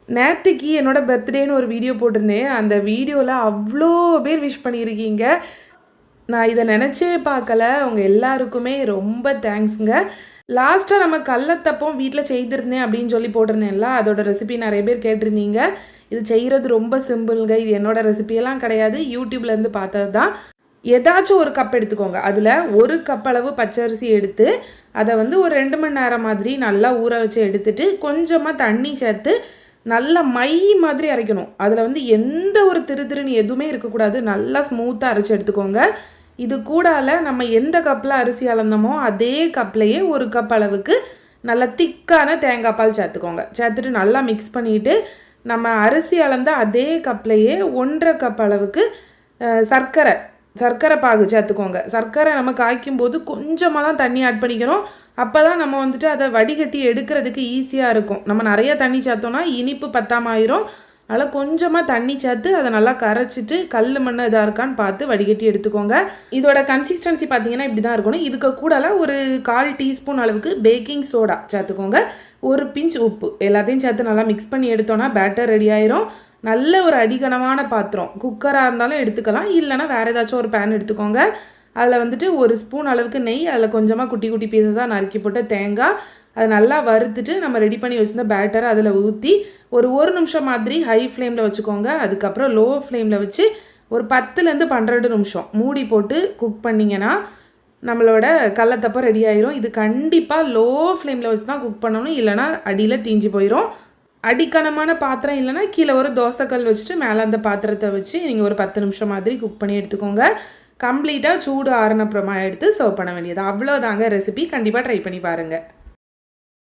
நேற்றுக்கு என்னோட பர்த்டேன்னு ஒரு வீடியோ போட்டிருந்தேன். அந்த வீடியோவில் அவ்வளோ பேர் விஷ் பண்ணியிருக்கீங்க. நான் இதை நினச்சே பார்க்கல. அவங்க எல்லாருக்குமே ரொம்ப தேங்க்ஸுங்க. லாஸ்ட்டாக நம்ம கல்லத்தப்பம் வீட்டில் செய்திருந்தேன் அப்படின்னு சொல்லி போட்டிருந்தேன்ல, அதோட ரெசிபி நிறைய பேர் கேட்டிருந்தீங்க. இது செய்கிறது ரொம்ப சிம்பிளுங்க. இது என்னோடய ரெசிபியெல்லாம் கிடையாது, யூடியூப்லேருந்து பார்த்தது தான். ஏதாச்சும் ஒரு கப் எடுத்துக்கோங்க. அதில் ஒரு கப் அளவு பச்சரிசி எடுத்து அதை வந்து ஒரு 2 மணி நேரம் மாதிரி நல்லா ஊற வச்சு எடுத்துட்டு கொஞ்சமாக தண்ணி சேர்த்து நல்லா மை மாதிரி அரைக்கணும். அதில் வந்து எந்த ஒரு திருன்னு எதுவுமே இருக்கக்கூடாது. நல்லா ஸ்மூத்தாக அரைச்சி எடுத்துக்கோங்க. இது கூடால நம்ம எந்த கப்பில் அரிசி அளந்தோமோ அதே கப்லேயே ஒரு கப் அளவுக்கு நல்லா திக்கான தேங்காய் பால் சேர்த்துக்கோங்க. சேர்த்துட்டு நல்லா மிக்ஸ் பண்ணிவிட்டு நம்ம அரிசி அளந்த அதே கப்லேயே 1.5 கப் அளவுக்கு சர்க்கரை பாகு சேர்த்துக்கோங்க. சர்க்கரை நம்ம காய்க்கும் போது கொஞ்சமாக தான் தண்ணி ஆட் பண்ணிக்கணும். அப்போ தான் நம்ம வந்துட்டு அதை வடிகட்டி எடுக்கிறதுக்கு ஈஸியாக இருக்கும். நம்ம நிறைய தண்ணி சேர்த்தோன்னா இனிப்பு பத்தாமல் ஆயிரும். அதனால் கொஞ்சமாக தண்ணி சேர்த்து அதை நல்லா கரைச்சிட்டு கல் மண் இதாக இருக்கான்னு பார்த்து வடிகட்டி எடுத்துக்கோங்க. இதோட கன்சிஸ்டன்சி பார்த்தீங்கன்னா இப்படி தான் இருக்கணும். இதுக்கு கூடல ஒரு 1/4 டீஸ்பூன் அளவுக்கு பேக்கிங் சோடா சேர்த்துக்கோங்க. ஒரு பிஞ்ச் உப்பு எல்லாத்தையும் சேர்த்து நல்லா மிக்ஸ் பண்ணி எடுத்தோன்னா பேட்டர் ரெடி ஆயிரும். நல்ல ஒரு அடிகனமான பாத்திரம், குக்கராக இருந்தாலும் எடுத்துக்கலாம், இல்லைனா வேறு ஏதாச்சும் ஒரு பேன் எடுத்துக்கோங்க. அதில் வந்துட்டு ஒரு ஸ்பூன் அளவுக்கு நெய், அதில் கொஞ்சமாக குட்டி குட்டி பீஸை நறுக்கி போட்ட தேங்காய், அதை நல்லா வறுத்துட்டு நம்ம ரெடி பண்ணி வச்சுருந்த பேட்டரை அதில் ஊற்றி ஒரு நிமிஷம் மாதிரி ஹை ஃப்ளேமில் வச்சுக்கோங்க. அதுக்கப்புறம் லோ ஃப்ளேமில் வச்சு ஒரு 10லேருந்து 12 நிமிஷம் மூடி போட்டு குக் பண்ணிங்கன்னா நம்மளோட கல்லத்தப்பம் ரெடி ஆயிரும். இது கண்டிப்பாக லோ ஃப்ளேமில் வச்சு தான் குக் பண்ணணும், இல்லைனா அடியில் தீஞ்சு போயிடும். அடிக்கனமான பாத்திரம் இல்லைனா கீழே ஒரு தோசைக்கல் வச்சுட்டு மேலே அந்த பாத்திரத்தை வச்சு நீங்கள் ஒரு 10 நிமிஷம் மாதிரி குக் பண்ணி எடுத்துக்கோங்க. கம்ப்ளீட்டாக சூடு ஆறுனப்புறமா எடுத்து சர்வ் பண்ண வேண்டியது. அவ்வளோதாங்க ரெசிபி. கண்டிப்பாக ட்ரை பண்ணி பாருங்கள்.